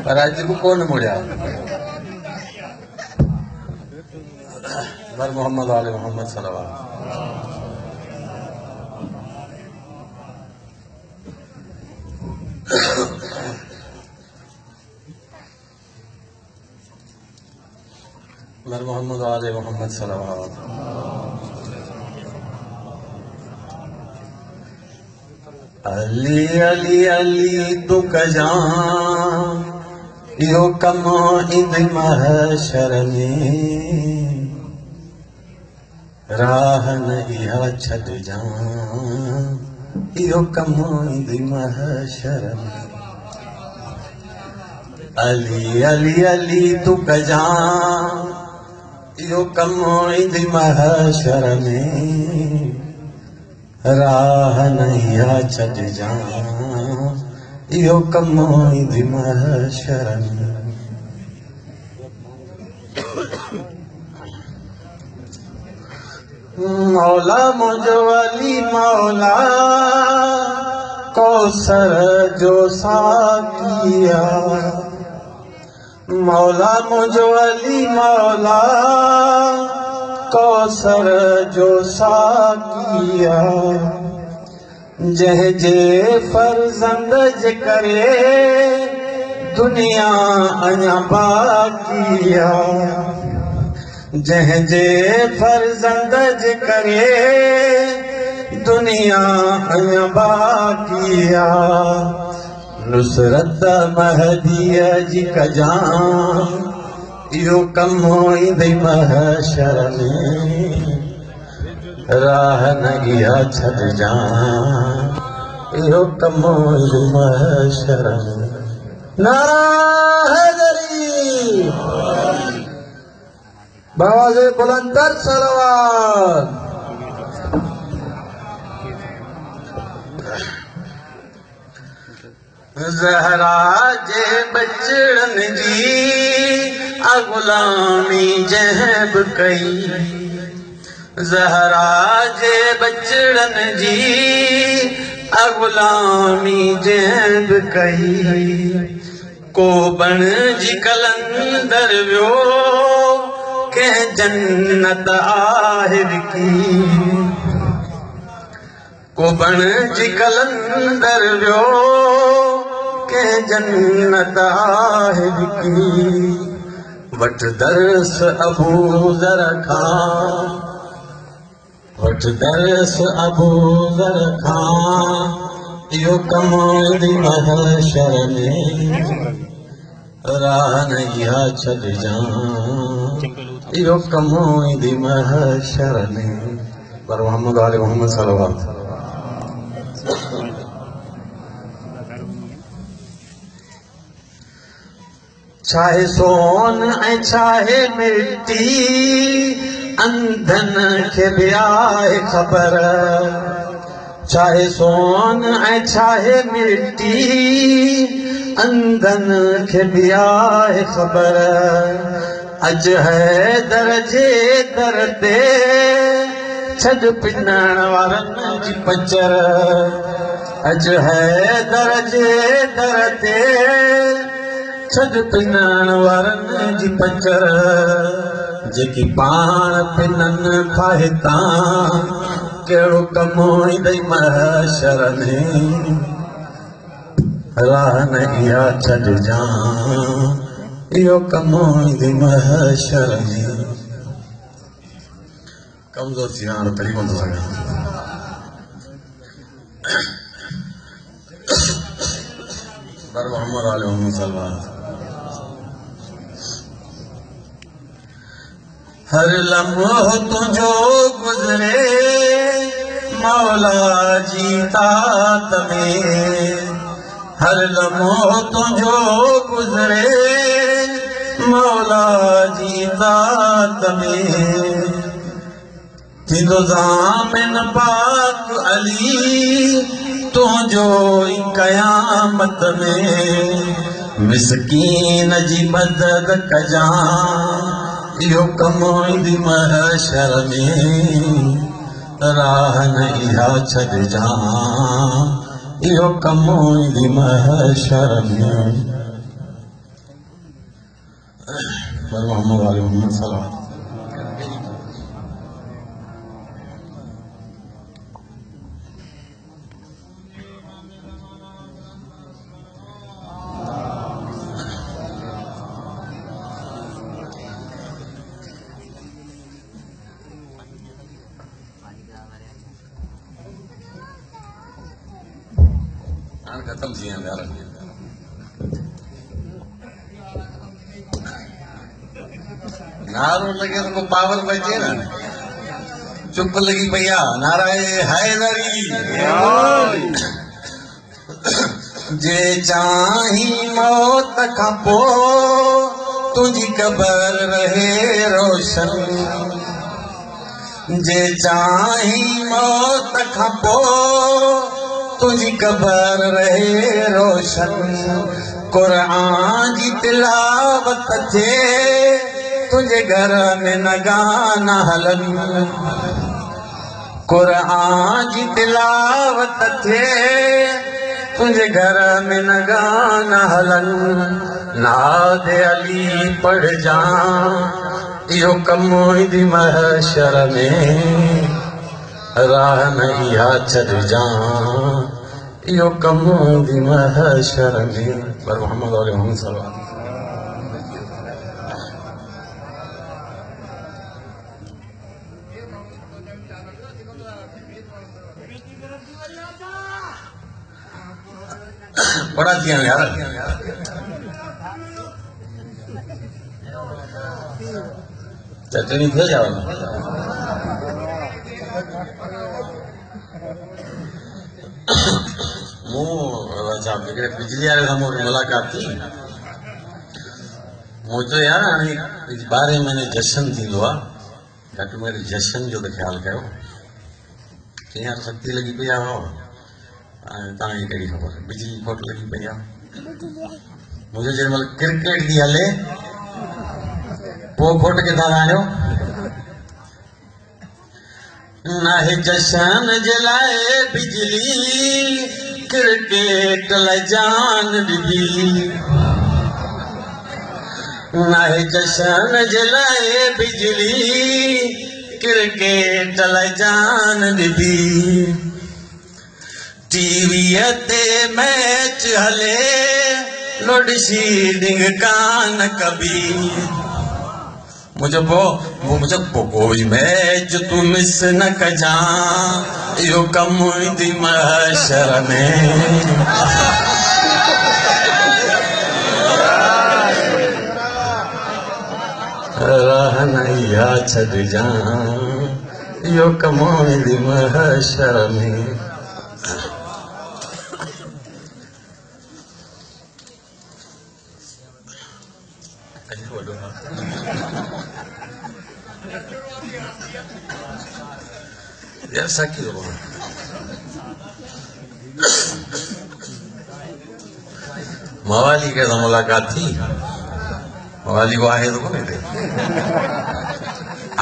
पर अज को कौन मुड़िया बर मोहम्मद आले मोहम्मद सल्लल्लाहु बर मोहम्मद आले मोहम्मद सल्लल्लाहु अली अली अली तू कजा यो कमो इंद महशर में राह नहिया छद जा यो कमो इंद महशर में अली अली अली तू कजा यो कमो इंद महशर में राह नहिया छद जा यो कमो इंद महशर में मौला मुझो अली मौला कौसर जो साकिया मौला मुझो अली मौला कौसर जो साकिया जह जे फर्जंद जे करे दुनिया अञा बाकिया जह जे फर्जंद जे करे दुनिया अञा बाकिया नुसरत महदीअ जी कजा यो कमो इंद महशर में राह नहिया छद जा यो कमो इंद महशर में नारा हैदरी बावाज़े बुलंदर सलवात ज़हरा जे बचड़न जी गुलामी जहब कई ज़हरा जे बचड़न जी गुलामी जहब कई को बण जी कलंदर वियो के जन्नत आहिर की को बण जी कलंदर वियो के जन्नत आहिर की वट दर्स अबू ज़र खां वट दर्स अबू ज़र खां यो कमो इंद महशर में राह नहिया छद जा यो कमो इंद महशर में बर मोहम्मद आले मोहम्मद सल्लल्लाहु चाहे सोन ऐं चाहे मिट्टी अंधन खे भी आहे ख़बर चाहे सोन ऐं चाहे मिट्टी अंधन खे भी आहे ख़बर अज है दरजे दर ते छड पिनण वारनि जी पचर अज है दरजे दर ते छड पिनण वारनि जी पचर जेकी पाण पिननि फाहिता कहिड़ो कमो इंद महशर में राह नहिया छड जा यो कमो इंद महशर में कमज़ोर थी हाणे पढ़ी कोन थो सघां बर मोहम्मद आले मोहम्मद सल्लल्लाहु हर लम्हो तुझो गुजरे मौला जी तात में हर लम्हो तुझो गुजरे मौला जी तात में थींदो ज़ामिन पाक अली तुझो क़यामत में मिस्कीन जी मदद कजा यो कमो इंद महशर में राह नहिया छड जा यो कमो इंद महशर में बर मोहम्मद आले मोहम्मद सल्लल्लाहु खत्म थी यार नारो लगे तो पावर बचे ना चुप लगी भैया नाराए हैदरी जे चाही मौत खां पोइ तुझी कबर रहे रोशन जे चाही मौत खां पोइ तुझी कबर रहे रोशन क़ुरान जी तिलावत थे तुझे घर में न गाना हलन क़ुरान जी तिलावत थे तुझे घर में न गाना हलन नाद अली पढ़ जा इहो कमु ईंदी महशर में राह नहीं आ छॾ जा इहो कमु ईंदी महशर में पर मोहम्मद आले मोहम्मद सल्लल्लाहु बड़ा दिया यार चटनी थे जाओ बिजली वाले सां मुलाक़ात थी मुझे यार हाणे इस बारे महीने जशन थींदो आहे घटि में घटि जशन जो त ख़्यालु कयो चई यार सख्ती लगी पई आहे तव्हांखे कहिड़ी ख़बर बिजली खोट लगी पई आहे मुझे जेॾी महिल क्रिकेट थी हले पोइ खोट किथां था आणियो नाहे जशन जे लाइ बिजली क्रिकेट लाइ जान ॾिनी नाहे जशन जे लाइ बिजली क्रिकेट लाइ जान ॾिनी टीवीअ ते मैच हले लोड शीडिंग कान कबी मुझे कोई मैच तू मिस न कजा इहो कमु ईंदी महशर में राह नहीं आ छॾ जा इहो कमु ईंदी महशर में ऐसा क्यों मवाली के साथ मुलाकात थी मवाली को आहे तो कोने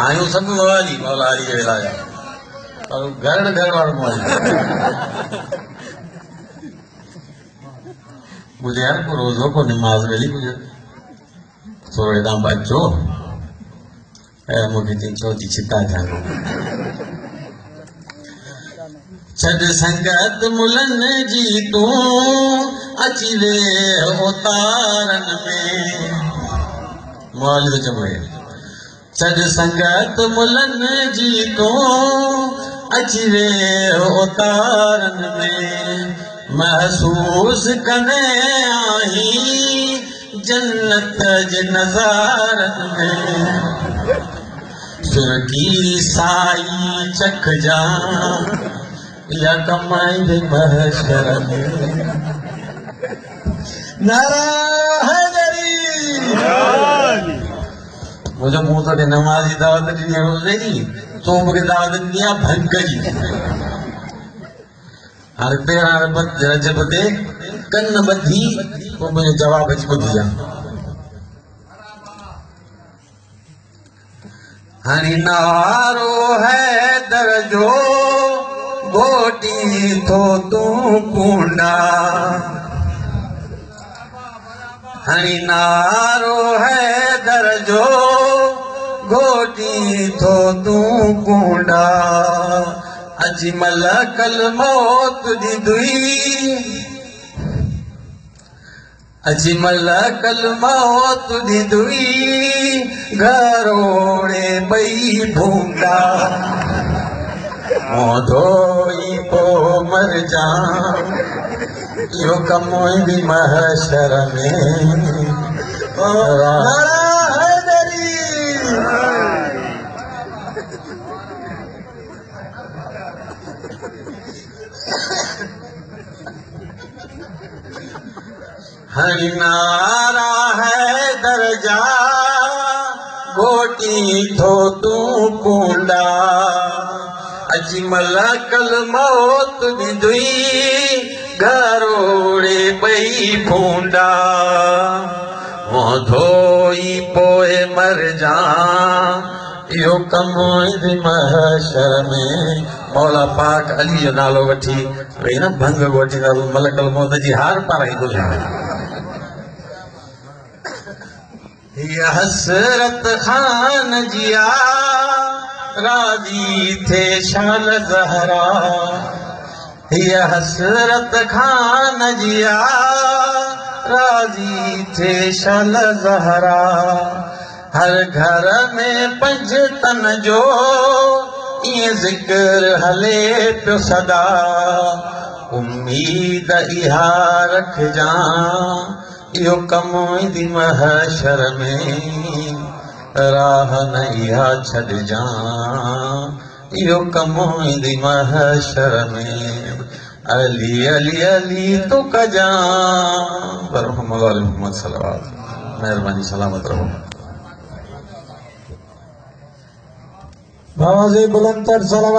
आयूं सब मवाली मवाली के लाया और घर वालों मवाली मुझे यार को रोजों को नमाज वेली मुझे थोड़े दाम बच्चो मुझे तीन चौथी चिता जानो छद संगत मुलन जी तू अची वे उतारन में मौली तो चमड़े छद संगत मुलन जी तू अची वे उतारन में महसूस कने आई जन्नत जे नज़ारन में सुरगी साई चख जा या कमाई दे महशर में नारा हैदरी मुझे मुंह तो नमाज़ी दावत दी रोज़े दी तो मुझे दावत दिया भंग जी हर पेरा बद रजब दे कन बधी तो मुझे जवाब च बुझिया हनी नारो है दरजो गोटी तो तू कुंडा हनी नारो है दर जो घोटी थो तू कूंडा अजमल कल मौत दी दुई अजमल कल मौत दी दुई घरोड़े बई भूंडा मोधोई पो मर जा यो कमोई दी महशर में हरिनारा है दर्जा घोटी थो तू कूंडा अजमल कल मौत दी दुई घरोड़े बई भूंडा धोई पोए मर जा यो कमो महशर में मौला पाक अली जो नालो वठी वही न भंग वठी मलकल मौत जी हार पाराई गुज़ारी ये हसरत खान जिया राजी थे शान ज़हरा ये हसरत खान जिया राजी थे शान ज़हरा हर घर में पंजतन जो ये जिक्र हले पियो सदा उम्मीद इहा रख जा यो कमोई दी महशर में राह न इहा छड़ जा यो कमोई दी महशर में अली अली अली तो कजा पर मोहम्मद सल्लल्लाहु मेहरबानी सलामत रहो बाबा जी बुलंद तर सलावत